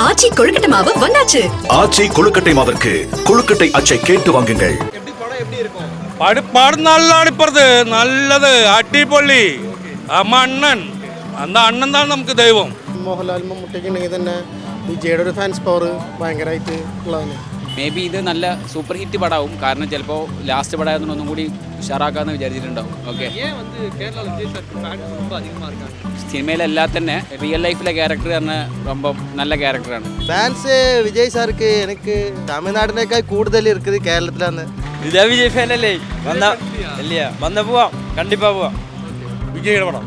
ஆச்சி கொழுக்கட்டை மாவு வந்தாச்சு. ஆச்சி கொழுக்கட்டை மாவிற்கு கொழுக்கட்டை அச்சை கேட்டு வாங்குங்கள். പാടും നല്ലാണ് ഇപ്പുറത്ത് നല്ലത് അടിപൊളി അണ്ണൻ അന്ന അണ്ണൻ താൻ നമുക്ക് ദൈവം. മോഹൻലാൽ മമ്മൂട്ടിയൊക്കെ ഉണ്ടെങ്കിൽ തന്നെ വിജയുടെ ഒരു ഫാൻസ് പവർ ഭയങ്കരമായിട്ട് ഉള്ളതാണ്. മേ ബി ഇത് നല്ല സൂപ്പർ ഹിറ്റ് പടമാവും. കാരണം ചിലപ്പോൾ ലാസ്റ്റ് പടമായതുകൊണ്ട് ഒന്നും കൂടി ഉഷാറാക്കാമെന്ന് വിചാരിച്ചിട്ടുണ്ടാവും. ഓക്കെ, സിനിമയിലെല്ലാം തന്നെ റിയൽ ലൈഫിലെ ക്യാരക്ടർ തന്നെ ரொம்ப നല്ല ക്യാരക്ടറാണ്. ഫാൻസ് വിജയ് സാർക്ക് എനിക്ക് തമിഴ്നാടിനേക്കാൾ കൂടുതൽ ഇരിക്കുന്നത് കേരളത്തിലാണ്. വിജയ് ഫാൻ അല്ലേ? വന്ന പോവാം, കണ്ടിപ്പാ പോവാം. വിജയുടെ പടം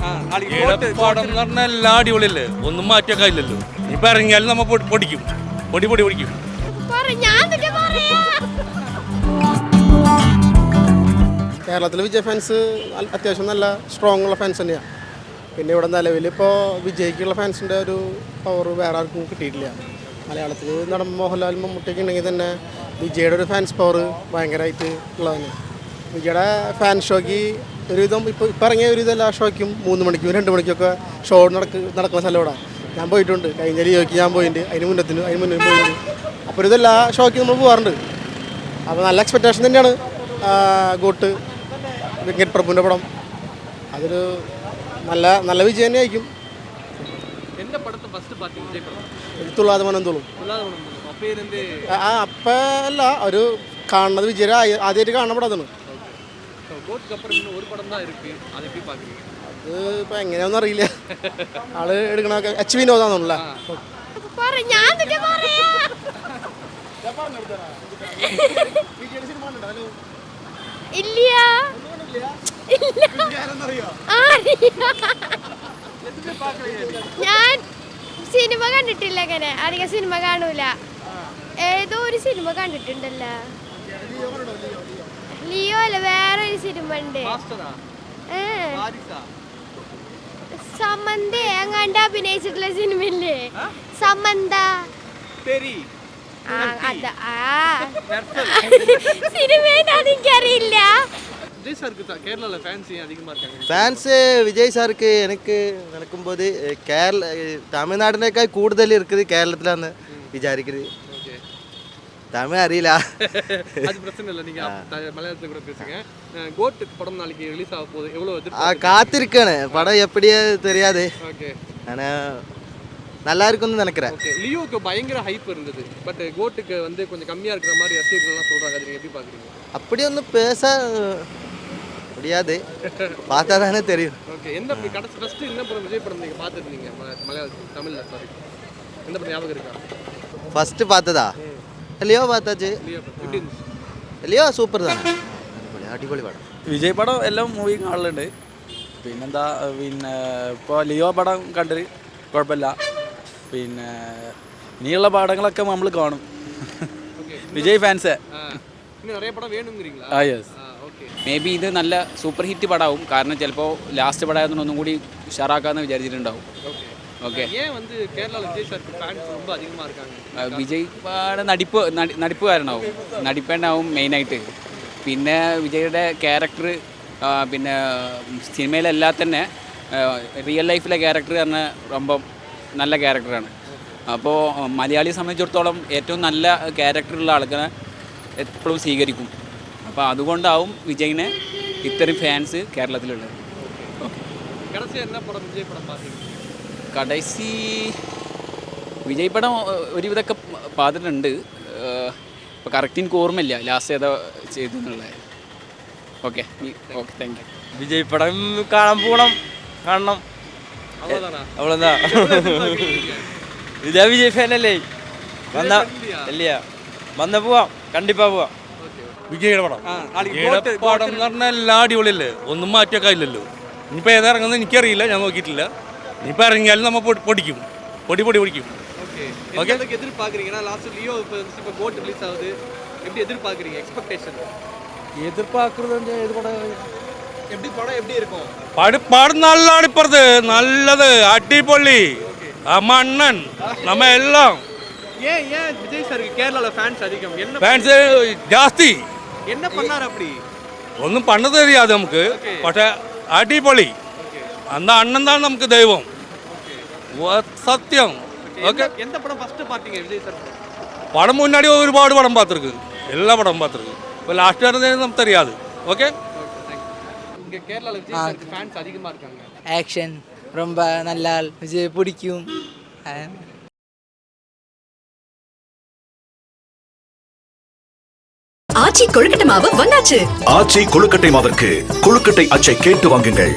പടം എന്ന് പറഞ്ഞാൽ എല്ലാം അടിപൊളിയല്ലേ, ഒന്നും മാറ്റൊക്കെ ഇല്ലല്ലോ. ഇപ്പൊ ഇറങ്ങിയാലും നമ്മ പൊടിക്കും, പൊടിക്കും. കേരളത്തിൽ വിജയ് ഫാൻസ് അത്യാവശ്യം നല്ല സ്ട്രോങ് ഉള്ള ഫാൻസ് തന്നെയാണ്. പിന്നെ ഇവിടെ നിലവിൽ ഇപ്പോൾ വിജയ്ക്കുള്ള ഫാൻസിൻ്റെ ഒരു പവർ വേറെ ആർക്കും കിട്ടിയിട്ടില്ല. മലയാളത്തിൽ നടൻ മോഹൻലാൽ മമ്മൂട്ടിയൊക്കെ ഉണ്ടെങ്കിൽ തന്നെ വിജയുടെ ഒരു ഫാൻസ് പവർ ഭയങ്കരമായിട്ട് ഉള്ളതാണ്. വിജയുടെ ഫാൻ ഷോയ്ക്ക് ഒരുവിധം ഇപ്പോൾ ഇറങ്ങിയ ഒരുവിധം എല്ലാ ഷോയ്ക്കും 3 മണിക്കും 2 മണിക്കൊക്കെ ഷോ നടക്കുന്ന സ്ഥലം ഇവിടെ. ഞാൻ പോയിട്ടുണ്ട്. കഴിഞ്ഞ ലിയോയ്ക്ക് ഞാൻ പോയിട്ടുണ്ട്, അതിന് മുന്നേ പോയിട്ടുണ്ട്. അപ്പോൾ ഇതെല്ലാ ഷോയ്ക്ക് നമ്മൾ പോകാറുണ്ട്. അപ്പോൾ നല്ല എക്സ്പെക്റ്റേഷൻ തന്നെയാണ് ഗോട്ട് വെങ്കറ്റ് പ്രഭുവിൻ്റെ പടം. അതൊരു നല്ല വിജയം തന്നെ ആയിരിക്കും. തുള്ളാതെ മനം തോളും അപ്പം അല്ല, ഒരു കാണുന്നത് വിജയ ആദ്യമായിട്ട് കാണുന്ന പടം അതാണ്. അത് ഇപ്പം എങ്ങനെയാണെന്ന് അറിയില്ല. ആള് എടുക്കണ എച്ച് വിനോദാണെന്നുള്ള ഞാൻ സിനിമ കണ്ടിട്ടില്ല. അങ്ങനെ അധികം സിനിമ കാണൂല. ഏതോ ഒരു സിനിമ കണ്ടിട്ടുണ്ടല്ലോ, ലിയോ അല്ല, വേറെ ഒരു സിനിമ ഉണ്ട്. സമന്ത അങ്ങാണ്ട് അഭിനയിച്ചിട്ടുള്ള സിനിമയില്ലേ, സമന്ത. സിനിമേതാന്ന് എനിക്കറിയില്ല. ഫാൻസ് വിജയ് സാർക്ക് എനിക്ക് നടക്കുമ്പോൾ തമിഴ്നാടിനേക്കാൾ കൂടുതൽ ഇരിക്കുന്നത് കേരളത്തിലാന്ന് വിചാരിക്കുന്നത്. തമിഴ് അറിയില്ല. காத்திருக்கேன் படம் எப்படியே தெரியாது. ஆனா நல்லா இருக்கும்னு நினைக்கிறேன். லியோக்கு பயங்கர ஹைப் இருந்தது. பட் கோட்டுக்கு வந்து கொஞ்சம் கம்மியா இருக்கிற மாதிரி ரசிகர்கள்லாம் சொல்றாங்க. அது நீங்க எப்படி பாக்குறீங்க? அப்படி ஒன்றும் பேச முடியாது, பார்த்தா தானே தெரியும். ஓகே, எந்த கடைசி ஃபர்ஸ்ட் என்ன படம் விஜய் படம் நீங்க பார்த்துருந்தீங்க மலையாளத்தில் தமிழ்ல? சாரி, எந்த படம் ஞாபகம் இருக்கா? ஃபர்ஸ்ட் பார்த்ததா லியோ பார்த்தாச்சு. ലിയോ സൂപ്പർ തന്നെ, അടിപൊളി പടം. വിജയ് പടം എല്ലാം മൂവി കാണലുണ്ട്. പിന്നെന്താ, ഇപ്പോൾ ലിയോ പടം കണ്ടിട്ട് കുഴപ്പമില്ല. പിന്നെ ഇനിയുള്ള പടങ്ങളൊക്കെ നമ്മൾ കാണും. വിജയ് ഫാൻസ്. മേ ബി ഇത് നല്ല സൂപ്പർ ഹിറ്റ് പടമാവും. കാരണം ചിലപ്പോൾ ലാസ്റ്റ് പടമായതുകൊണ്ട് ഒന്നും കൂടി ഉഷാറാക്കാമെന്ന് വിചാരിച്ചിട്ടുണ്ടാവും. ഓക്കെ, വിജയ് നടിപ്പുകാരനാവും, നടിപ്പേണ്ടാവും മെയിനായിട്ട്. പിന്നെ വിജയുടെ ക്യാരക്ടർ, പിന്നെ സിനിമയിലെല്ലാം തന്നെ റിയൽ ലൈഫിലെ ക്യാരക്ടർ തന്നെ ரொம்ப നല്ല ക്യാരക്ടറാണ്. അപ്പോൾ മലയാളിയെ സംബന്ധിച്ചിടത്തോളം ഏറ്റവും നല്ല ക്യാരക്ടറുള്ള ആൾക്കാരെ എപ്പോഴും സ്വീകരിക്കും. അപ്പോൾ അതുകൊണ്ടാവും വിജയിനെ ഇത്രയും ഫാൻസ് കേരളത്തിലുള്ളത്. കടൈസി വിജയ് പടം ഒരുവിധമൊക്കെ പാതിട്ടുണ്ട്. ഇപ്പോൾ കറക്റ്റ് എനിക്ക് ഓർമ്മയില്ല ലാസ്റ്റ് ഏതാ ചെയ്തെന്നുള്ളത്. Okay, thank you. വിജയ് പടം കാണണം. അവളെന്താ വിജയ് ഫാൻ അല്ലേ? വന്ന പോവാം, കണ്ടിപ്പാ പോവാം. വിജയുടെ പടം പടം എന്ന് പറഞ്ഞാൽ എല്ലാം അടിപൊളിയല്ലേ, ഒന്നും മാറ്റൊക്കെ ഇല്ലല്ലോ. ഇനിയിപ്പോൾ ഏതാ ഇറങ്ങുന്നത് എനിക്കറിയില്ല, ഞാൻ നോക്കിയിട്ടില്ല. ഇനിയിപ്പോൾ ഇറങ്ങിയാലും നമ്മൾ പൊടിക്കും. പടം നല്ലാണ് ഇപ്പുറത്ത് നല്ലത് അടിപൊളി അണ്ണൻ നമ്മ എല്ലാം. விஜய் சாருக்கு கேரளால ஃபேன்ஸ் அதிகம். என்ன ഫാൻസ് ജാസ്തി. என்ன பண்ணாரு அப்படி? ഒന്നും പണ്ടത് അറിയാതെ നമുക്ക്, പക്ഷെ അടിപൊളി. അന്ന അണ്ണൻ താൻ നമുക്ക് ദൈവം, സത്യം. ஓகே எந்த படம் ஃபர்ஸ்ட் பார்த்தீங்க விஜய் சார்? படம் முன்னாடி ஒருபாடு படம் பார்த்துருக்கு, எல்லா படம் பார்த்துருக்கு. இப்போ லாஸ்ட்டாக இருந்தது நமக்கு தெரியாது. ஓகே இங்க கேரளால விஜய் சாருக்கு ஃபேன்ஸ் அதிகமா இருக்காங்க. ஆக்ஷன் ரொம்ப நல்லா விஜய் பிடிக்கும். ஆச்சி கொழுக்கட்டை மாவு வந்தாச்சு. ஆச்சி கொழுக்கட்டை மாவிற்கு கொழுக்கட்டை அச்சை கேட்டு வாங்குங்கள்.